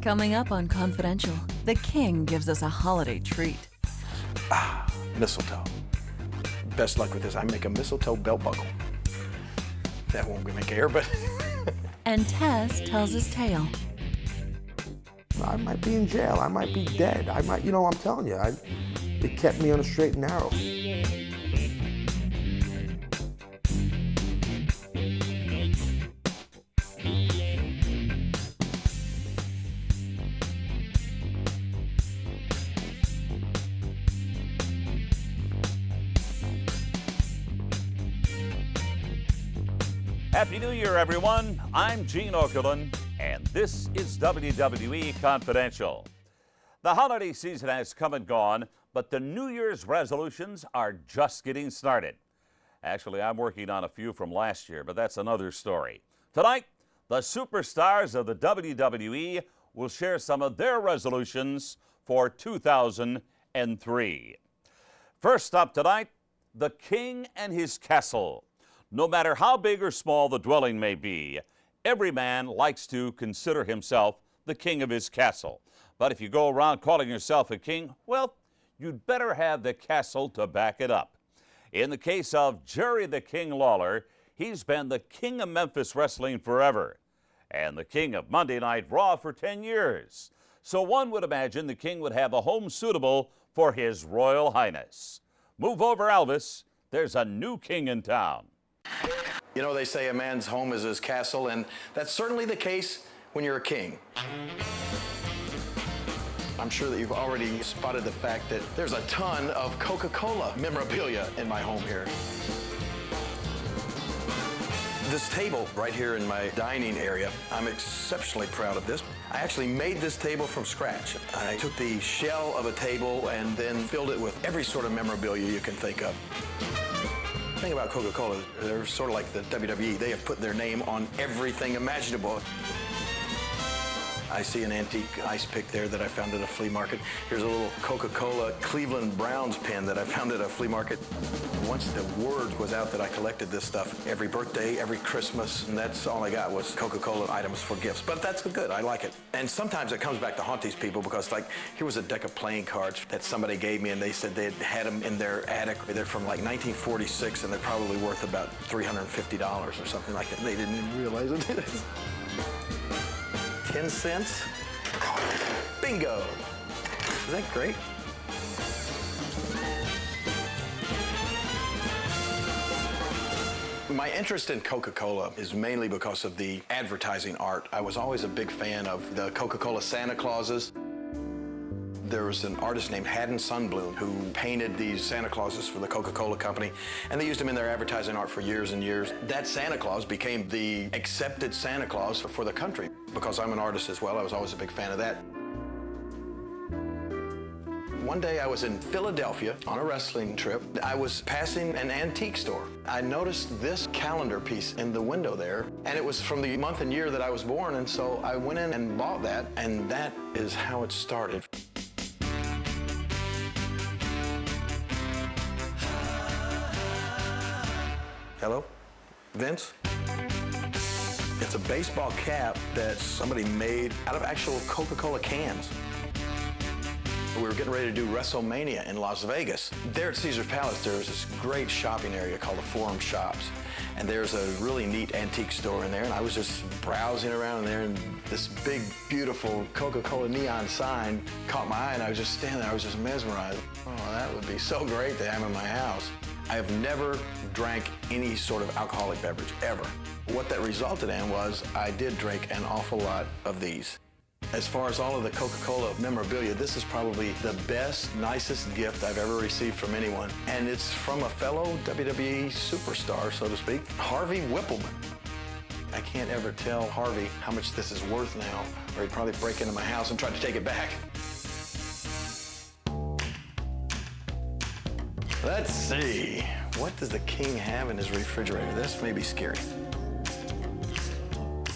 Coming up on Confidential, the king gives us a holiday treat. Mistletoe. Best luck with this. I make a mistletoe belt buckle. That won't make air, but... And Tess tells his tale. I might be in jail. I might be dead. I might, I'm telling you, it kept me on a straight and narrow. Happy New Year, everyone. I'm Gene Okerlund, and this is WWE Confidential. The holiday season has come and gone, but the New Year's resolutions are just getting started. Actually, I'm working on a few from last year, but that's another story. Tonight, the superstars of the WWE will share some of their resolutions for 2003. First up tonight, the king and his castle. No matter how big or small the dwelling may be, every man likes to consider himself the king of his castle. But if you go around calling yourself a king, well, you'd better have the castle to back it up. In the case of Jerry the King Lawler, he's been the king of Memphis wrestling forever, and the king of Monday Night Raw for 10 years. So one would imagine the king would have a home suitable for his Royal Highness. Move over, Elvis. There's a new king in town. You know, they say a man's home is his castle, and that's certainly the case when you're a king. I'm sure that you've already spotted the fact that there's a ton of Coca-Cola memorabilia in my home here. This table right here in my dining area, I'm exceptionally proud of this. I actually made this table from scratch. I took the shell of a table and then filled it with every sort of memorabilia you can think of. The thing about Coca-Cola, they're sort of like the WWE. They have put their name on everything imaginable. I see an antique ice pick there that I found at a flea market. Here's a little Coca-Cola Cleveland Browns pin that I found at a flea market. Once the word was out that I collected this stuff every birthday, every Christmas, and that's all I got was Coca-Cola items for gifts. But that's good, I like it. And sometimes it comes back to haunt these people because, like, here was a deck of playing cards that somebody gave me, and they said they had them in their attic. They're from like 1946, and they're probably worth about $350 or something like that. They didn't even realize it. 10 cents? Bingo! Is that great? My interest in Coca-Cola is mainly because of the advertising art. I was always a big fan of the Coca-Cola Santa Clauses. There was an artist named Haddon Sundblom who painted these Santa Clauses for the Coca-Cola company, and they used them in their advertising art for years and years. That Santa Claus became the accepted Santa Claus for the country. Because I'm an artist as well, I was always a big fan of that. One day I was in Philadelphia on a wrestling trip. I was passing an antique store. I noticed this calendar piece in the window there, and it was from the month and year that I was born, and so I went in and bought that, and that is how it started. Hello? Vince? It's a baseball cap that somebody made out of actual Coca-Cola cans. We were getting ready to do WrestleMania in Las Vegas. There at Caesar's Palace, there's this great shopping area called the Forum Shops. And there's a really neat antique store in there, and I was just browsing around in there, and this big, beautiful Coca-Cola neon sign caught my eye, and I was just standing there, I was just mesmerized. Oh, that would be so great to have in my house. I have never drank any sort of alcoholic beverage, ever. What that resulted in was I did drink an awful lot of these. As far as all of the Coca-Cola memorabilia, this is probably the best, nicest gift I've ever received from anyone. And it's from a fellow WWE superstar, so to speak, Harvey Whippleman. I can't ever tell Harvey how much this is worth now, or he'd probably break into my house and try to take it back. Let's see. What does the king have in his refrigerator? This may be scary.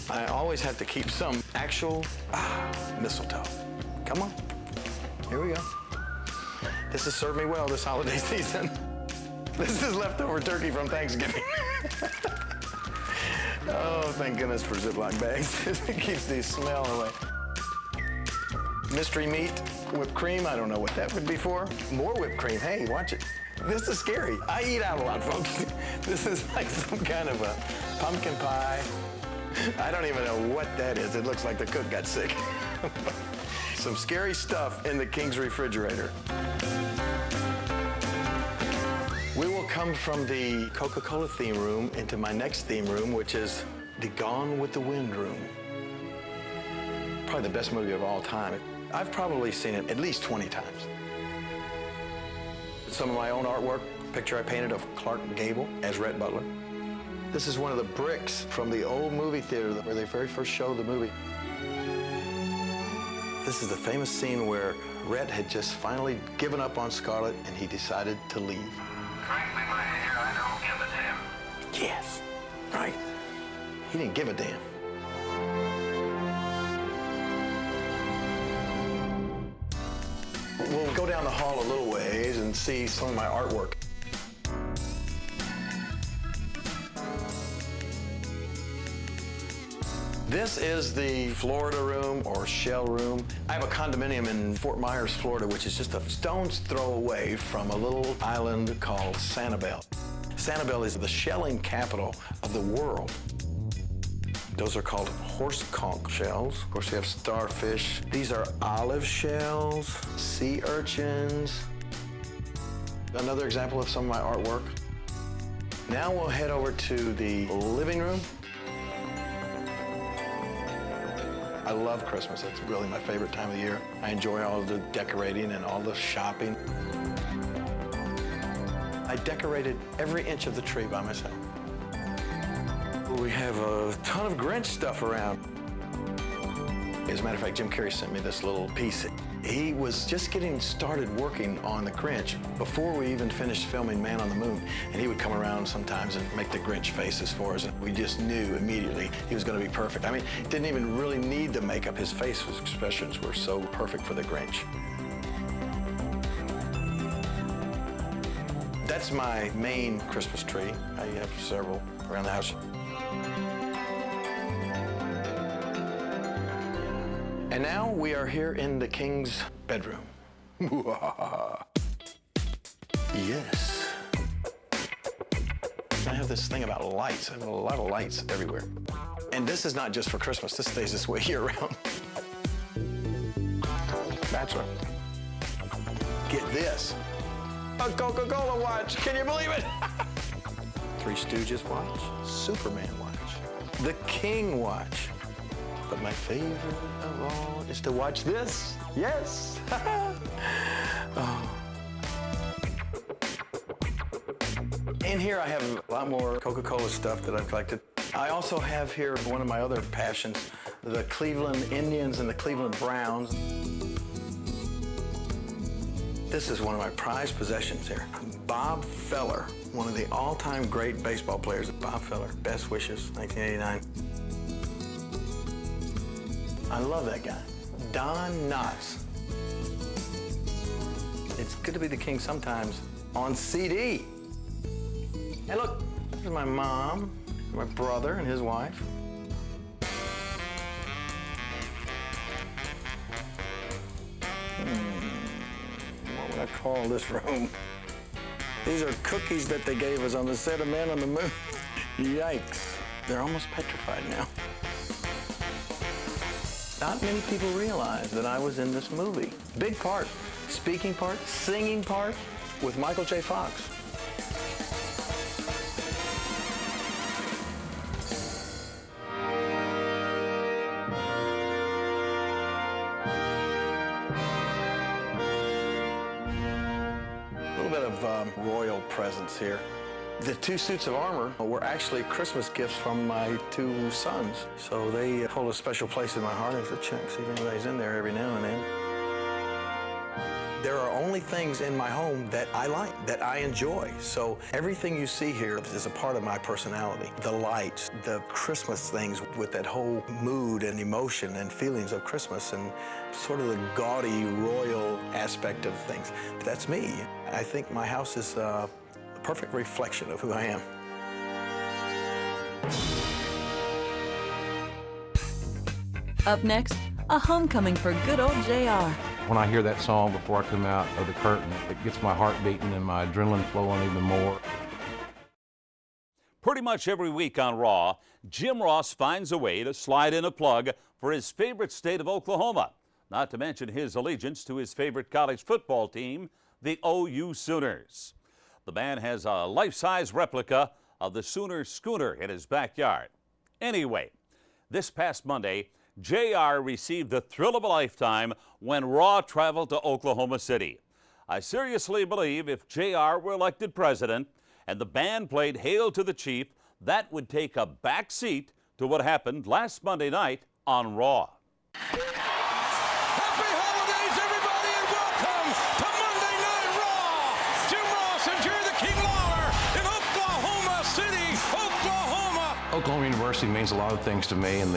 I always have to keep some actual mistletoe. Come on. Here we go. This has served me well this holiday season. This is leftover turkey from Thanksgiving. Oh, thank goodness for Ziploc bags. It keeps the smell away. Mystery meat, whipped cream. I don't know what that would be for. More whipped cream. Hey, watch it. This is scary. I eat out a lot, folks. This is like some kind of a pumpkin pie. I don't even know what that is. It looks like the cook got sick. Some scary stuff in the King's refrigerator. We will come from the Coca-Cola theme room into my next theme room, which is the Gone with the Wind room. Probably the best movie of all time. I've probably seen it at least 20 times. Some of my own artwork, picture I painted of Clark Gable as Rhett Butler. This is one of the bricks from the old movie theater where they very first showed the movie. This is the famous scene where Rhett had just finally given up on Scarlett and he decided to leave. Frankly, my dear, I don't give a damn. Yes, right. He didn't give a damn. We'll go down the hall a little ways and see some of my artwork. This is the Florida room or shell room. I have a condominium in Fort Myers, Florida, which is just a stone's throw away from a little island called Sanibel. Sanibel is the shelling capital of the world. Those are called horse conch shells. Of course, we have starfish. These are olive shells, sea urchins. Another example of some of my artwork. Now we'll head over to the living room. I love Christmas. It's really my favorite time of the year. I enjoy all of the decorating and all the shopping. I decorated every inch of the tree by myself. We have a ton of Grinch stuff around. As a matter of fact, Jim Carrey sent me this little piece. He was just getting started working on the Grinch before we even finished filming Man on the Moon. And he would come around sometimes and make the Grinch faces for us. And we just knew immediately he was going to be perfect. I mean, didn't even really need the makeup. His face expressions were so perfect for the Grinch. That's my main Christmas tree. I have several around the house. And now we are here in the King's bedroom. Yes. I have this thing about lights. I have a lot of lights everywhere. And this is not just for Christmas. This stays this way year-round. Bachelor. Get this. A Coca-Cola watch. Can you believe it? Three Stooges watch. Superman watch. The King watch. But my favorite of all is to watch this. Yes. Oh. In here, I have a lot more Coca-Cola stuff that I've collected. I also have here one of my other passions, the Cleveland Indians and the Cleveland Browns. This is one of my prized possessions here. Bob Feller, one of the all-time great baseball players. Bob Feller, best wishes, 1989. I love that guy. Don Knotts. It's good to be the king sometimes on CD. And look, there's my mom, my brother and his wife. What would I call this room? These are cookies that they gave us on the set of Man on the Moon. Yikes. They're almost petrified now. Not many people realize that I was in this movie. Big part, speaking part, singing part with Michael J. Fox. A little bit of royal presence here. The two suits of armor were actually Christmas gifts from my two sons. So they hold a special place in my heart. I have to check, see if anybody's in there every now and then. There are only things in my home that I like, that I enjoy. So everything you see here is a part of my personality. The lights, the Christmas things with that whole mood and emotion and feelings of Christmas and sort of the gaudy, royal aspect of things. That's me. I think my house is a perfect reflection of who I am. Up next, a homecoming for good old JR. When I hear that song before I come out of the curtain, it gets my heart beating and my adrenaline flowing even more. Pretty much every week on Raw, Jim Ross finds a way to slide in a plug for his favorite state of Oklahoma, not to mention his allegiance to his favorite college football team, the OU Sooners. The man has a life-size replica of the Sooner schooner in his backyard. Anyway, this past Monday, JR received the thrill of a lifetime when Raw traveled to Oklahoma City. I seriously believe if JR were elected president and the band played Hail to the Chief, that would take a back seat to what happened last Monday night on Raw. Happy holidays, everybody, and welcome to Monday Night Raw. Jim Ross and Jerry the King Lawler in Oklahoma City, Oklahoma. Oklahoma University means a lot of things to me, and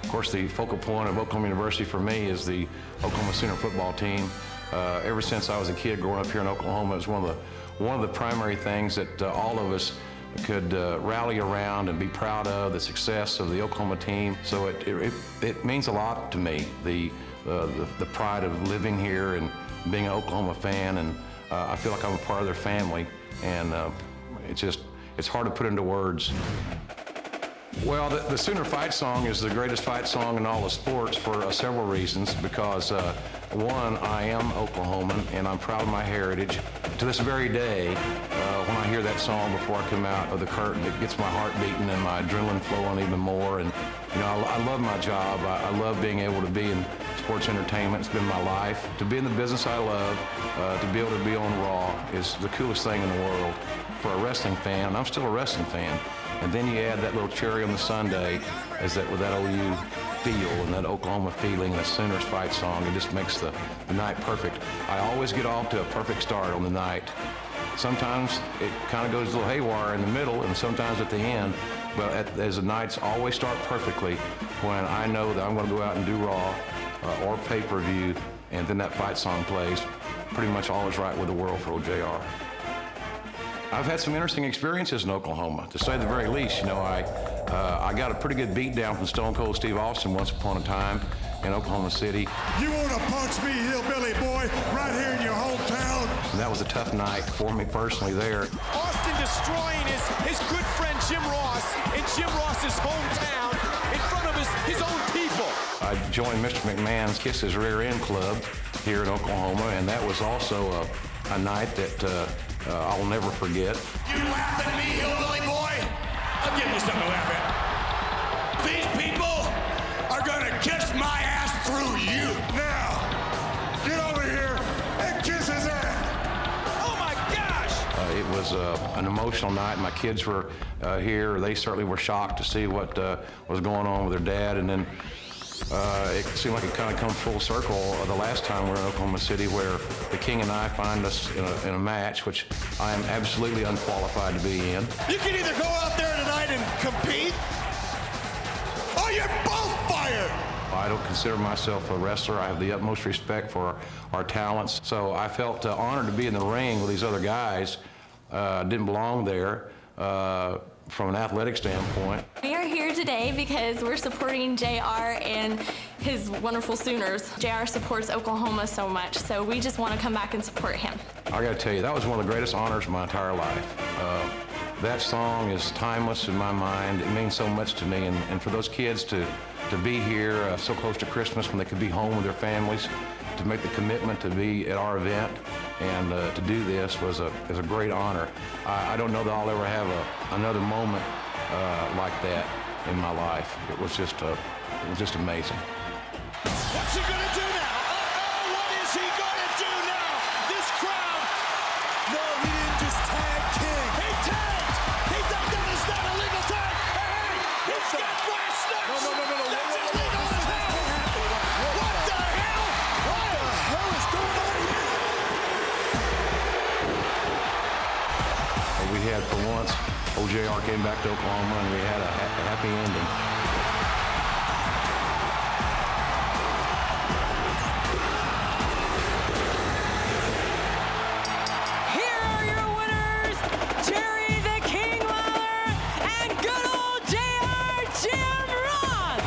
of course, the focal point of Oklahoma University for me is the Oklahoma Sooner football team. Ever since I was a kid growing up here in Oklahoma, it was one of the primary things that all of us could rally around and be proud of, the success of the Oklahoma team. So it means a lot to me, the pride of living here and being an Oklahoma fan, and I feel like I'm a part of their family, and it's hard to put into words. Well, the Sooner fight song is the greatest fight song in all of sports for several reasons, because one, I am Oklahoman and I'm proud of my heritage. To this very day, when I hear that song before I come out of the curtain, it gets my heart beating and my adrenaline flowing even more. And you know, I love my job. I love being able to be in sports entertainment. It's been my life. To be in the business I love, to be able to be on Raw is the coolest thing in the world for a wrestling fan, and I'm still a wrestling fan. And then you add that little cherry on the sundae, with that OU feel and that Oklahoma feeling, the Sooners fight song, it just makes the night perfect. I always get off to a perfect start on the night. Sometimes it kind of goes a little haywire in the middle and sometimes at the end, but as the nights always start perfectly when I know that I'm going to go out and do Raw or pay-per-view, and then that fight song plays. Pretty much all is right with the world for JR. I've had some interesting experiences in Oklahoma, to say the very least. You know, I got a pretty good beat down from Stone Cold Steve Austin once upon a time in Oklahoma City. You want to punch me, hillbilly boy, right here in your hometown? And that was a tough night for me personally there. Austin destroying his good friend Jim Ross in Jim Ross's hometown in front of his own people. I joined Mr. McMahon's Kiss His Rear End Club here in Oklahoma, and that was also a night that I'll never forget. You laugh at me, hillbilly boy? I'll give you something to laugh at. These people are gonna kiss my ass through you. Now, get over here and kiss his ass. Oh my gosh! It was an emotional night. My kids were here. They certainly were shocked to see what was going on with their dad, and then it seemed like it kind of come full circle the last time we were in Oklahoma City, where the King and I find us in a match, which I am absolutely unqualified to be in. You can either go out there tonight and compete, or you're both fired. I don't consider myself a wrestler. I have the utmost respect for our talents. So I felt honored to be in the ring with these other guys. Didn't belong there. From an athletic standpoint. We are here today because we're supporting JR and his wonderful Sooners. JR supports Oklahoma so much, so we just want to come back and support him. I got to tell you, that was one of the greatest honors of my entire life. That song is timeless in my mind. It means so much to me, and for those kids to be here so close to Christmas when they could be home with their families, to make the commitment to be at our event and to do this is a great honor. I don't know that I'll ever have another moment like that in my life. It was just amazing. What's he gonna do now? What is he gonna do now? This crowd. No, he didn't just tag King. He tagged. That is not a legal tag. Hey, he's got brass knucks. No. That's illegal as hell. What the hell? What the hell is going on here? We had, for once, JR came back to Oklahoma, and we had a happy ending. Here are your winners, Jerry the King Lawler and good old JR Jim Ross.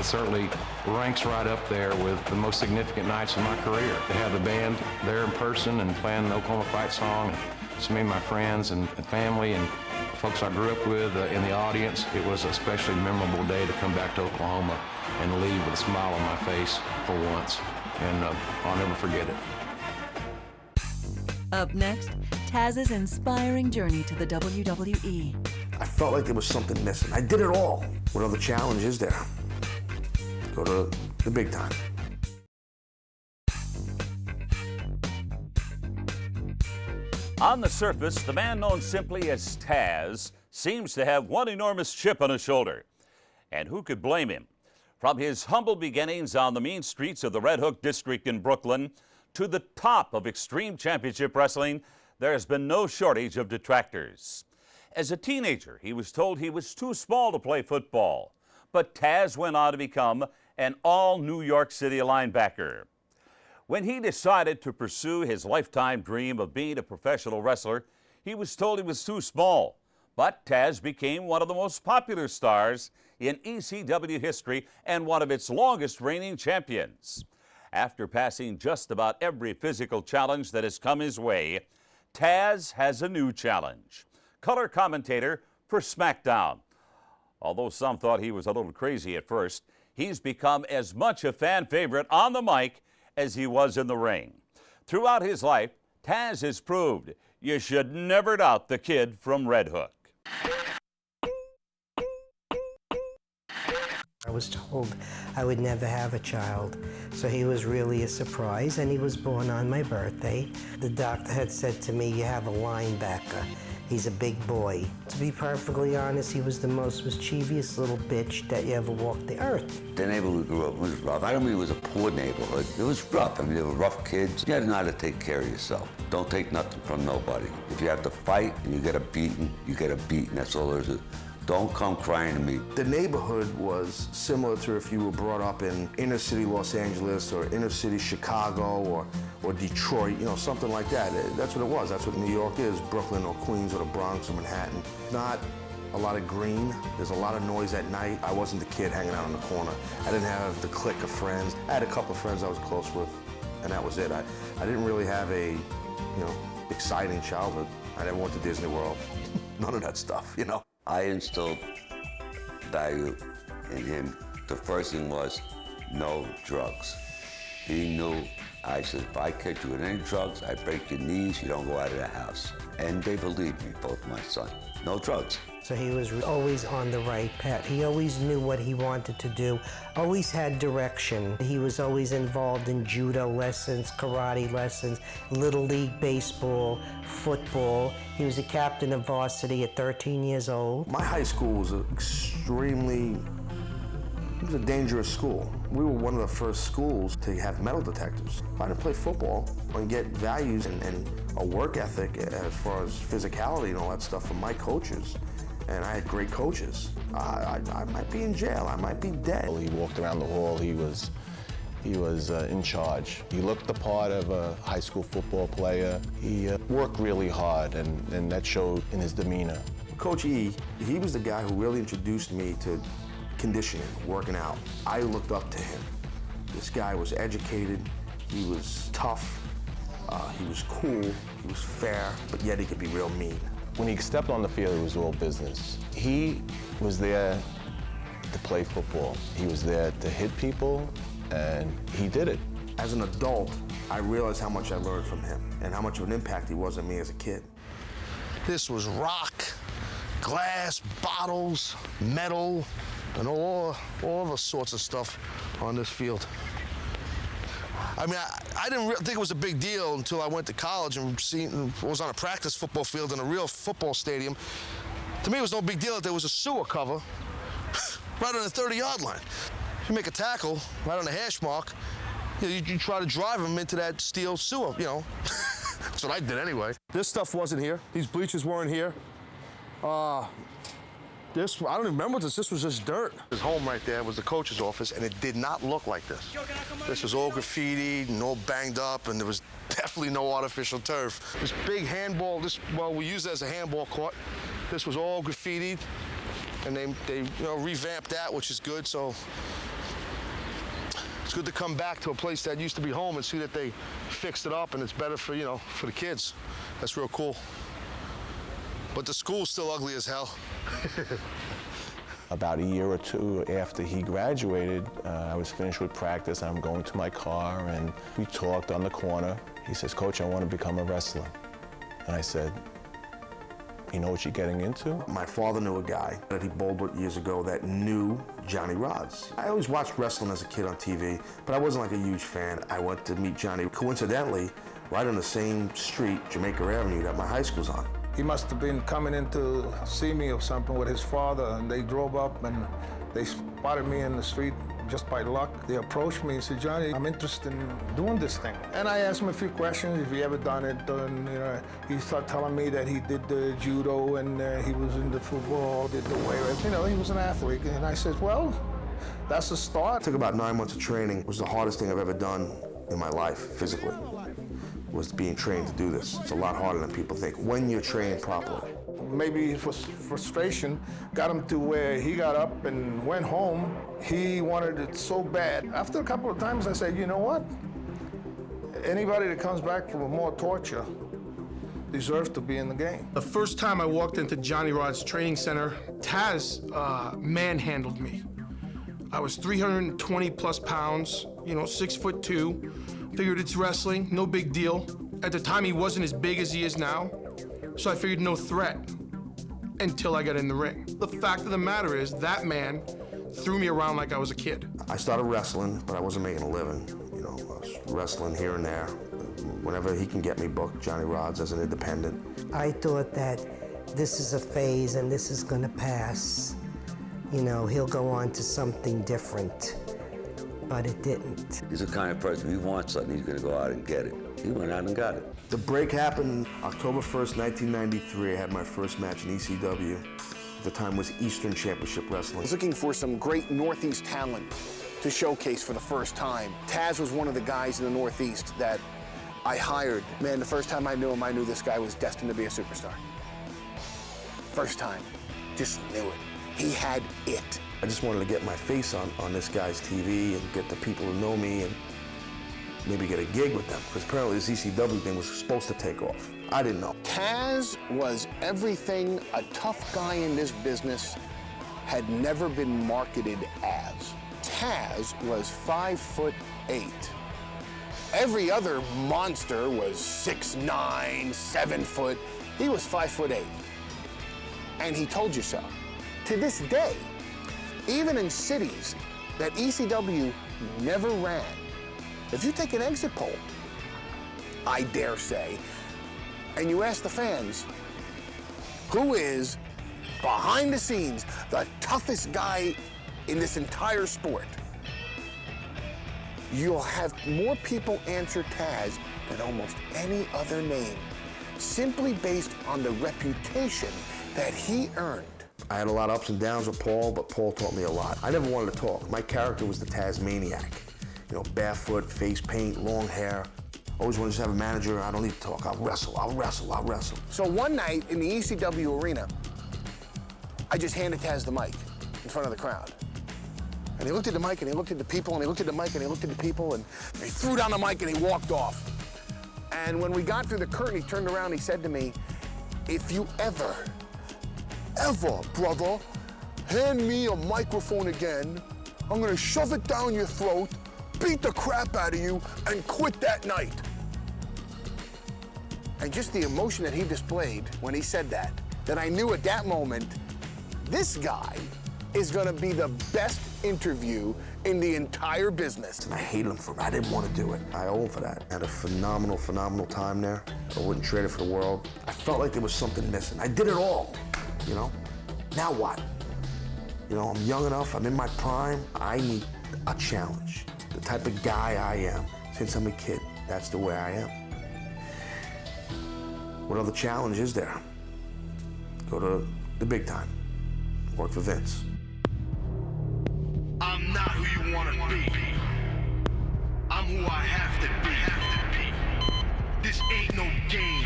certainly ranks right up there with the most significant nights of my career. To have the band there in person and playing the Oklahoma fight song, to me and my friends and family and folks I grew up with in the audience, it was a especially memorable day to come back to Oklahoma and leave with a smile on my face for once, and I'll never forget it. Up next, Taz's inspiring journey to the WWE. I felt like there was something missing. I did it all. What other challenge is there? Go to the big time. On the surface, the man known simply as Taz seems to have one enormous chip on his shoulder. And who could blame him? From his humble beginnings on the mean streets of the Red Hook district in Brooklyn to the top of Extreme Championship Wrestling, there has been no shortage of detractors. As a teenager, he was told he was too small to play football, but Taz went on to become an all-New York City linebacker. When he decided to pursue his lifetime dream of being a professional wrestler, he was told he was too small, but Taz became one of the most popular stars in ECW history and one of its longest reigning champions. After passing just about every physical challenge that has come his way, Taz has a new challenge. Color commentator for SmackDown. Although some thought he was a little crazy at first, he's become as much a fan favorite on the mic as he was in the ring. Throughout his life, Taz has proved you should never doubt the kid from Red Hook. I was told I would never have a child, so he was really a surprise, and he was born on my birthday. The doctor had said to me, "You have a linebacker. He's a big boy." To be perfectly honest, he was the most mischievous little bitch that you ever walked the earth. The neighborhood we grew up was rough. I don't mean it was a poor neighborhood. It was rough. I mean, there were rough kids. You had to know how to take care of yourself. Don't take nothing from nobody. If you have to fight and you get a beating, you get a beating. That's all there is. Don't come crying to me. The neighborhood was similar to if you were brought up in inner city Los Angeles or inner city Chicago or Detroit, you know, something like that. That's what it was. That's what New York is, Brooklyn or Queens or the Bronx or Manhattan. Not a lot of green. There's a lot of noise at night. I wasn't the kid hanging out in the corner. I didn't have the clique of friends. I had a couple of friends I was close with, and that was it. I didn't really have a, exciting childhood. I never went to Disney World. None of that stuff, you know. I instilled value in him. The first thing was no drugs. He knew, I said, if I catch you with any drugs, I break your knees, you don't go out of the house. And they believed me, both my sons. No drugs. So he was always on the right path. He always knew what he wanted to do, always had direction. He was always involved in judo lessons, karate lessons, little league baseball, football. He was a captain of varsity at 13 years old. My high school was it was a dangerous school. We were one of the first schools to have metal detectors. I didn't play football and get values and a work ethic as far as physicality and all that stuff from my coaches. And I had great coaches. I might be in jail, I might be dead. He walked around the hall, he was in charge. He looked the part of a high school football player. He worked really hard, and that showed in his demeanor. Coach E, he was the guy who really introduced me to conditioning, working out. I looked up to him. This guy was educated, he was tough, he was cool, he was fair, but yet he could be real mean. When he stepped on the field, it was all business. He was there to play football. He was there to hit people, and he did it. As an adult, I realized how much I learned from him and how much of an impact he was on me as a kid. This was rock, glass, bottles, metal, and all the sorts of stuff on this field. I mean, I didn't think it was a big deal until I went to college and was on a practice football field in a real football stadium. To me, it was no big deal that there was a sewer cover right on the 30-yard line. You make a tackle right on the hash mark, you try to drive him into that steel sewer, That's what I did anyway. This stuff wasn't here. These bleachers weren't here. I don't even remember this. This was just dirt. His home right there was the coach's office, and it did not look like this. This was all graffitied and all banged up, and there was definitely no artificial turf. This big handball, we used it as a handball court. This was all graffitied, and they revamped that, which is good. So It's good to come back to a place that used to be home and see that they fixed it up and it's better for, you know, for the kids. That's real cool. But the school's still ugly as hell. About a year or two after he graduated, I was finished with practice. I'm going to my car, and we talked on the corner. He says, "Coach, I want to become a wrestler." And I said, "You know what you're getting into?" My father knew a guy that he bowled with years ago that knew Johnny Rods. I always watched wrestling as a kid on TV, but I wasn't like a huge fan. I went to meet Johnny, coincidentally, right on the same street, Jamaica Avenue, that my high school's on. He must have been coming in to see me or something with his father, and they drove up and they spotted me in the street just by luck. They approached me and said, "Johnny, I'm interested in doing this thing." And I asked him a few questions, if he ever done it, and he started telling me that he did the judo and he was into football, did the weight, he was an athlete. And I said, well, that's a start. It took about 9 months of training. It was the hardest thing I've ever done in my life, physically, was being trained to do this. It's a lot harder than people think, when you're trained properly. Maybe frustration got him to where he got up and went home. He wanted it so bad. After a couple of times, I said, you know what? Anybody that comes back from more torture deserves to be in the game. The first time I walked into Johnny Rod's training center, Taz manhandled me. I was 320 plus pounds, 6'2". Figured it's wrestling, no big deal. At the time, he wasn't as big as he is now, so I figured no threat until I got in the ring. The fact of the matter is, that man threw me around like I was a kid. I started wrestling, but I wasn't making a living. I was wrestling here and there. Whenever he can get me booked, Johnny Rods, as an independent. I thought that this is a phase and this is gonna pass. He'll go on to something different. But it didn't. He's the kind of person, he wants something, he's gonna go out and get it. He went out and got it. The break happened October 1st, 1993. I had my first match in ECW. At the time was Eastern Championship Wrestling. I was looking for some great Northeast talent to showcase for the first time. Taz was one of the guys in the Northeast that I hired. Man, the first time I knew him, I knew this guy was destined to be a superstar. First time, just knew it. He had it. I just wanted to get my face on this guy's TV and get the people to know me and maybe get a gig with them, because apparently this ECW thing was supposed to take off. I didn't know. Taz was everything a tough guy in this business had never been marketed as. Taz was 5'8". Every other monster was 6'9", 7 foot. He was 5'8". And he told you so. To this day, even in cities that ECW never ran, if you take an exit poll, I dare say, and you ask the fans, who is, behind the scenes, the toughest guy in this entire sport, you'll have more people answer Taz than almost any other name, simply based on the reputation that he earned. I had a lot of ups and downs with Paul, but Paul taught me a lot. I never wanted to talk. My character was the Tasmaniac. Barefoot, face paint, long hair. Always wanted to have a manager. I don't need to talk. I'll wrestle, I'll wrestle, I'll wrestle. So one night in the ECW arena, I just handed Taz the mic in front of the crowd. And he looked at the mic and he looked at the people and he looked at the mic and he looked at the people and he threw down the mic and he walked off. And when we got through the curtain, he turned around and he said to me, if you ever, brother, hand me a microphone again, I'm gonna shove it down your throat, beat the crap out of you, and quit that night. And just the emotion that he displayed when he said that I knew at that moment, this guy is gonna be the best interview in the entire business. And I hated him for it. I didn't want to do it. I owe him for that. I had a phenomenal, phenomenal time there. I wouldn't trade it for the world. I felt like there was something missing. I did it all, Now what? I'm young enough, I'm in my prime. I need a challenge. The type of guy I am, since I'm a kid, that's the way I am. What other challenge is there? Go to the big time. Work for Vince. I'm not who you want to be. I'm who I have to be. This ain't no game.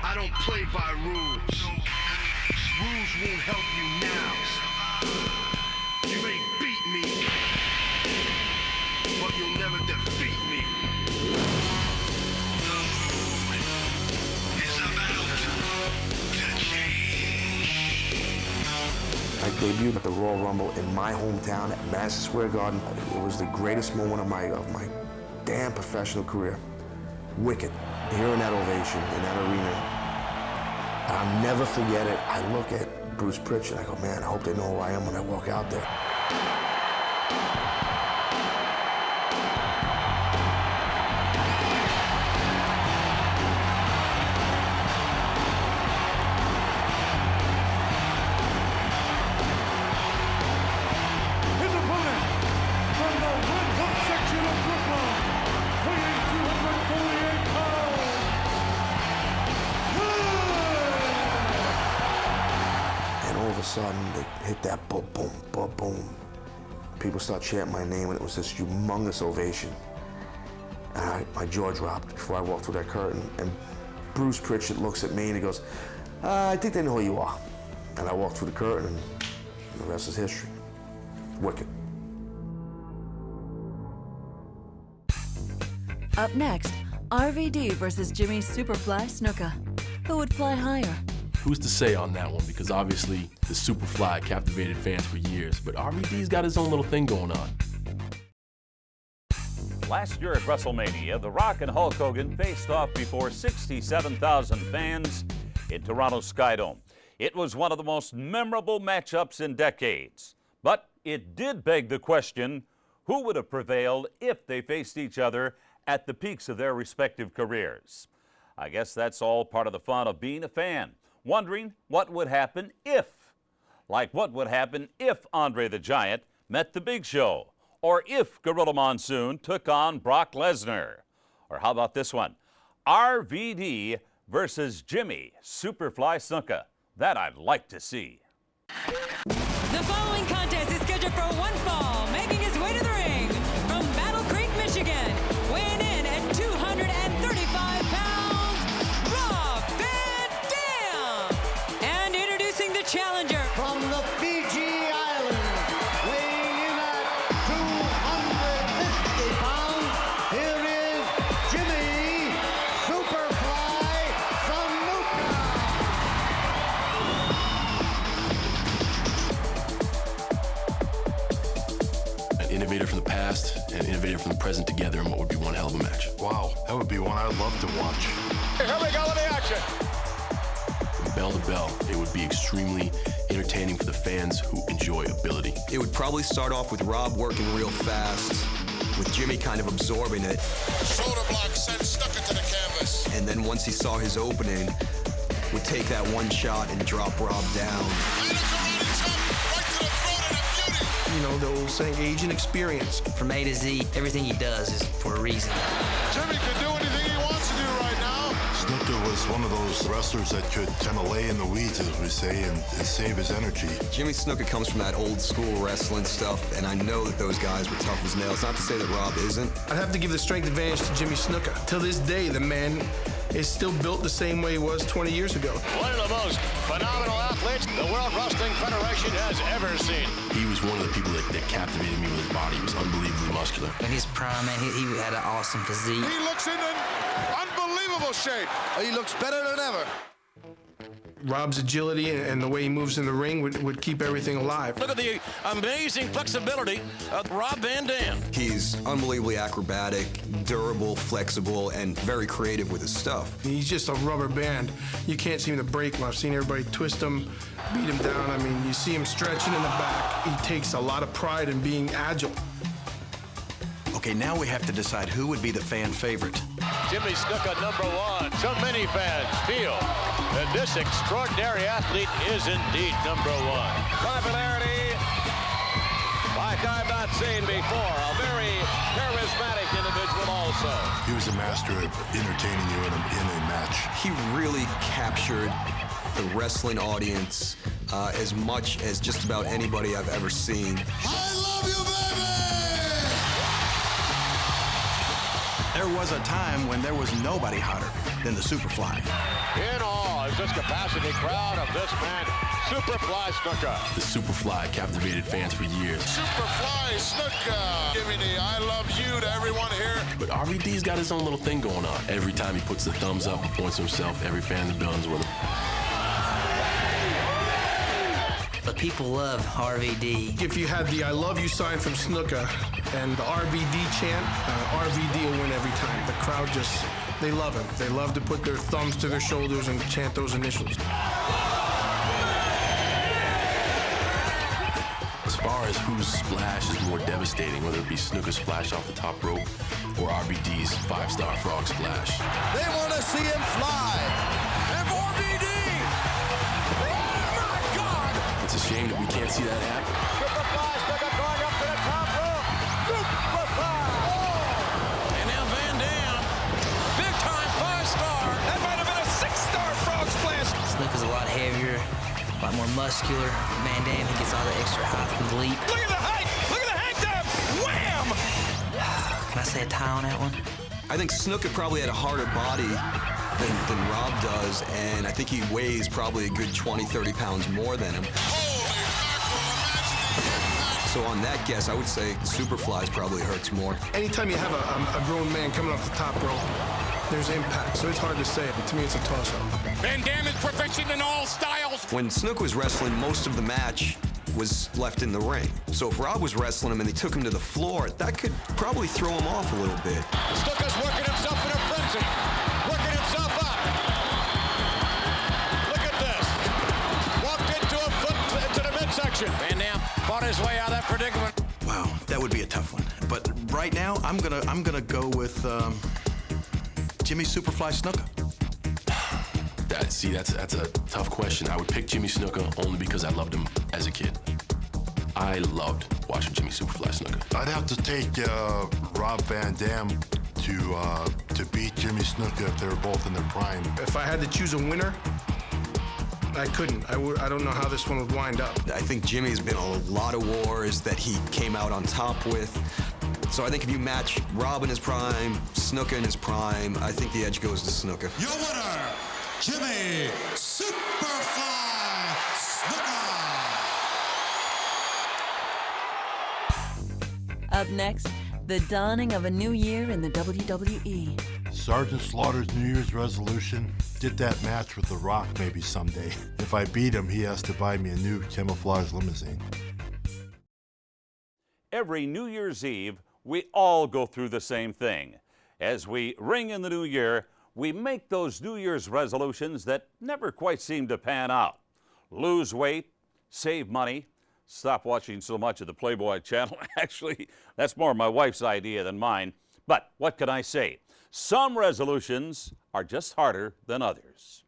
I don't play by rules. Rules won't help you now. You ain't beat me. I debuted at the Royal Rumble in my hometown at Madison Square Garden. It was the greatest moment of my damn professional career. Wicked. Hearing that ovation in that arena. I'll never forget it. I look at Bruce Pritchard, I go, man, I hope they know who I am when I walk out there. Sudden, they hit that boom, boom, boom, boom. People start chanting my name, and it was this humongous ovation. And my jaw dropped before I walked through that curtain. And Bruce Pritchard looks at me and he goes, I think they know who you are. And I walked through the curtain, and the rest is history. Wicked. Up next, RVD versus Jimmy Superfly Snuka. Who would fly higher? Who's to say on that one? Because obviously the Superfly captivated fans for years, but RVD's got his own little thing going on. Last year at WrestleMania, The Rock and Hulk Hogan faced off before 67,000 fans in Toronto's Skydome. It was one of the most memorable matchups in decades. But it did beg the question, who would have prevailed if they faced each other at the peaks of their respective careers? I guess that's all part of the fun of being a fan. Wondering what would happen if. Like what would happen if Andre the Giant met the Big Show, or if Gorilla Monsoon took on Brock Lesnar. Or how about this one? RVD versus Jimmy Superfly Snuka. That I'd like to see. The following contest is scheduled for one fall, making his way to the ring from Battle Creek, Michigan, weighing in at 235 pounds, Rob Van Dam! And introducing the challenger from the Fiji Islands, weighing in at 250 pounds, here is Jimmy Superfly Snuka. An innovator from the past and an innovator from the present together in what would be one hell of a match. Wow, that would be one I'd love to watch. Here we go with the action. From bell to bell, it would be extremely entertaining for the fans who enjoy ability. It would probably start off with Rob working real fast, with Jimmy kind of absorbing it. Shoulder block sent Snuka to the canvas. And then once he saw his opening, would take that one shot and drop Rob down. You know, the old saying, age and experience. From A to Z, everything he does is for a reason. Jimmy can do anything he wants to do right now. Snuka was one of those wrestlers that could kind of lay in the weeds, as we say, and save his energy. Jimmy Snuka comes from that old school wrestling stuff, and I know that those guys were tough as nails. Not to say that Rob isn't. I'd have to give the strength advantage to Jimmy Snuka. Till this day, the man is still built the same way he was 20 years ago. One of the most phenomenal athletes the World Wrestling Federation has ever seen. He was one of the people that captivated me with his body. He was unbelievably muscular. In his prime, man, he had an awesome physique. He looks in an unbelievable shape. He looks better than ever. Rob's agility and the way he moves in the ring would keep everything alive. Look at the amazing flexibility of Rob Van Dam. He's unbelievably acrobatic, durable, flexible, and very creative with his stuff. He's just a rubber band. You can't seem to break him. I've seen everybody twist him, beat him down. I mean, you see him stretching in the back. He takes a lot of pride in being agile. Okay, now we have to decide who would be the fan favorite. Jimmy Snuka, number one. So many fans feel that this extraordinary athlete is indeed number one. Popularity like I've not seen before. A very charismatic individual also. He was a master of entertaining you in a match. He really captured the wrestling audience as much as just about anybody I've ever seen. I love you, baby! There was a time when there was nobody hotter than the Superfly. In awe is this capacity crowd of this man, Superfly Snuka. The Superfly captivated fans for years. Superfly Snuka! Giving the I love you to everyone here. But RVD's got his own little thing going on. Every time he puts the thumbs up and points to himself, every fan in the building's with him. The People love RVD. If you had the I love you sign from Snuka and the RVD chant, RVD will win every time. The crowd just, they love him. They love to put their thumbs to their shoulders and chant those initials. As far as whose splash is more devastating, whether it be Snuka's splash off the top rope or RVD's 5-star frog splash. They want to see him fly. And RVD! Oh my God! It's a shame that we can't see that happen. Superfly, Snuka going up to the top rope. Superfly! Oh. And now Van Dam, big time 5-star. That might have been a 6-star frog splash. Snuka's a lot heavier, a lot more muscular. Van Dam, he gets all the extra height from the leap. Look at the height! Look at the hang time! Wham! Can I say a tie on that one? I think Snuka probably had a harder body than Rob does, and I think he weighs probably a good 20, 30 pounds more than him. So on that guess, I would say Superfly's probably hurts more. Anytime you have a grown man coming off the top rope, there's impact, so it's hard to say, but to me it's a toss-up. Van Dam is proficient in all styles. When Snuka was wrestling, most of the match was left in the ring. So if Rob was wrestling him and they took him to the floor, that could probably throw him off a little bit. Snuka's working himself in a frenzy. Working himself up. Look at this. Walked into a foot into the midsection. Van Dam fought his way out of that predicament. Wow, that would be a tough one. But right now, I'm gonna go with Jimmy Superfly Snuka. That's a tough question. I would pick Jimmy Snuka only because I loved him as a kid. I loved watching Jimmy Superfly Snuka. I'd have to take Rob Van Dam to beat Jimmy Snuka if they were both in their prime. If I had to choose a winner, I couldn't. I don't know how this one would wind up. I think Jimmy's been a lot of wars that he came out on top with. So I think if you match Rob in his prime, Snuka in his prime, I think the edge goes to Snuka. Your winner, Jimmy Superfly Snuka. Up next, the dawning of a new year in the WWE. Sergeant Slaughter's New Year's resolution, get that match with The Rock maybe someday. If I beat him, he has to buy me a new camouflage limousine. Every New Year's Eve, we all go through the same thing. As we ring in the new year, we make those New Year's resolutions that never quite seem to pan out. Lose weight, save money, stop watching so much of the Playboy channel. Actually, that's more my wife's idea than mine. But what can I say? Some resolutions are just harder than others.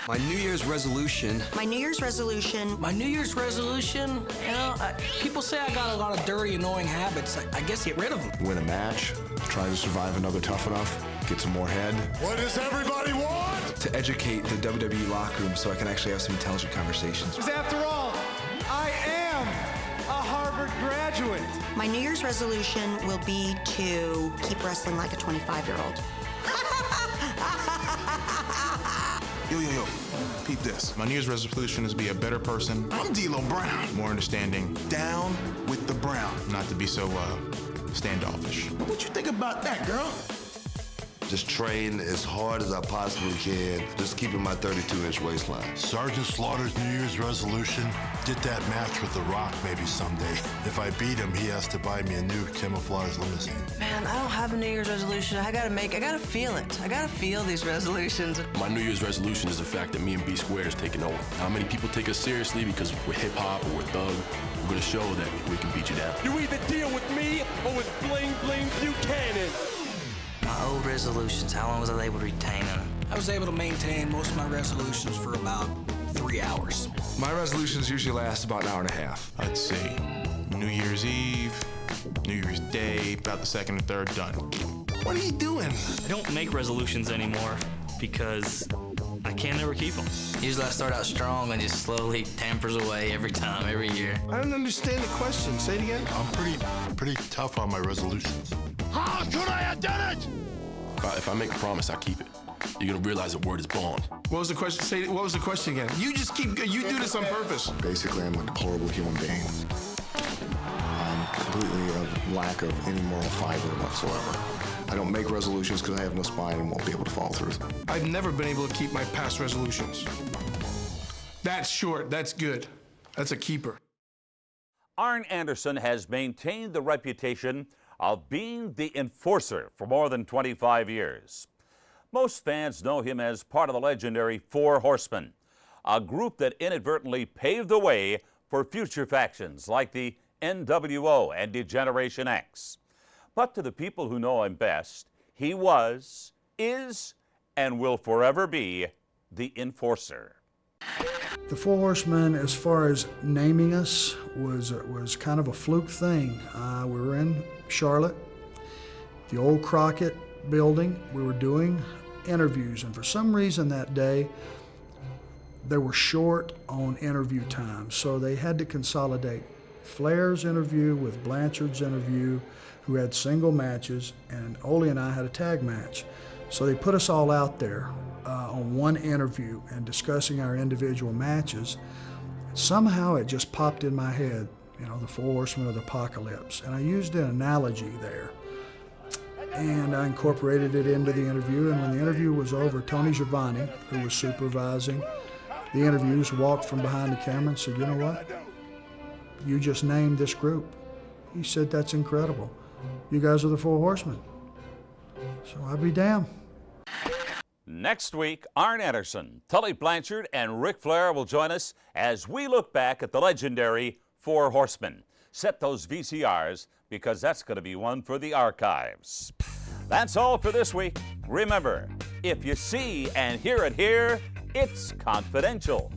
My New Year's resolution. My New Year's resolution. My New Year's resolution, you know, people say I got a lot of dirty, annoying habits. I guess get rid of them. Win a match, try to survive another Tough Enough, get some more head. What does everybody want? To educate the WWE locker room so I can actually have some intelligent conversations. Because after all, I am a Harvard graduate. My New Year's resolution will be to keep wrestling like a 25-year-old. Yo, peep this. My New Year's resolution is to be a better person. I'm D'Lo Brown. More understanding. Down with the brown. Not to be so standoffish. What you think about that, girl? Just train as hard as I possibly can, just keeping my 32-inch waistline. Sergeant Slaughter's New Year's resolution, get that match with The Rock maybe someday. If I beat him, he has to buy me a new camouflage limousine. Man, I don't have a New Year's resolution. I gotta feel it. I gotta feel these resolutions. My New Year's resolution is the fact that me and B Squared is taking over. How many people take us seriously because we're hip-hop or we're thug? We're gonna show that we can beat you down. You either deal with me or with Bling Bling Buchanan. My old resolutions, how long was I able to retain them? I was able to maintain most of my resolutions for about 3 hours. My resolutions usually last about an hour and a half. Let's see. New Year's Eve, New Year's Day, about the 2nd or 3rd, done. What are you doing? I don't make resolutions anymore because I can't ever keep them. Usually I start out strong and just slowly tampers away every time, every year. I don't understand the question. Say it again. I'm pretty tough on my resolutions. How could I have done it? If I make a promise, I keep it. You're gonna realize the word is bond. What was the question? What was the question again? You do this on purpose. Basically, I'm a deplorable human being. I'm completely a lack of any moral fiber whatsoever. I don't make resolutions because I have no spine and won't be able to follow through. I've never been able to keep my past resolutions. That's short. That's good. That's a keeper. Arn Anderson has maintained the reputation of being the enforcer for more than 25 years. Most fans know him as part of the legendary Four Horsemen, a group that inadvertently paved the way for future factions like the NWO and Degeneration X. But to the people who know him best, he was, is, and will forever be the enforcer. The Four Horsemen, as far as naming us, was kind of a fluke thing. We were in Charlotte, the old Crockett building. We were doing interviews, and for some reason that day, they were short on interview time, so they had to consolidate Flair's interview with Blanchard's interview, who had single matches, and Ole and I had a tag match. So they put us all out there on one interview and discussing our individual matches. Somehow it just popped in my head, you know, the Four Horsemen of the Apocalypse. And I used an analogy there. And I incorporated it into the interview. And when the interview was over, Tony Giovanni, who was supervising the interviews, walked from behind the camera and said, "You know what? You just named this group." He said, "That's incredible. You guys are the Four Horsemen." So I'll be damned. Next week, Arn Anderson, Tully Blanchard, and Ric Flair will join us as we look back at the legendary Four Horsemen. Set those VCRs, because that's going to be one for the archives. That's all for this week. Remember, if you see and hear it here, it's confidential.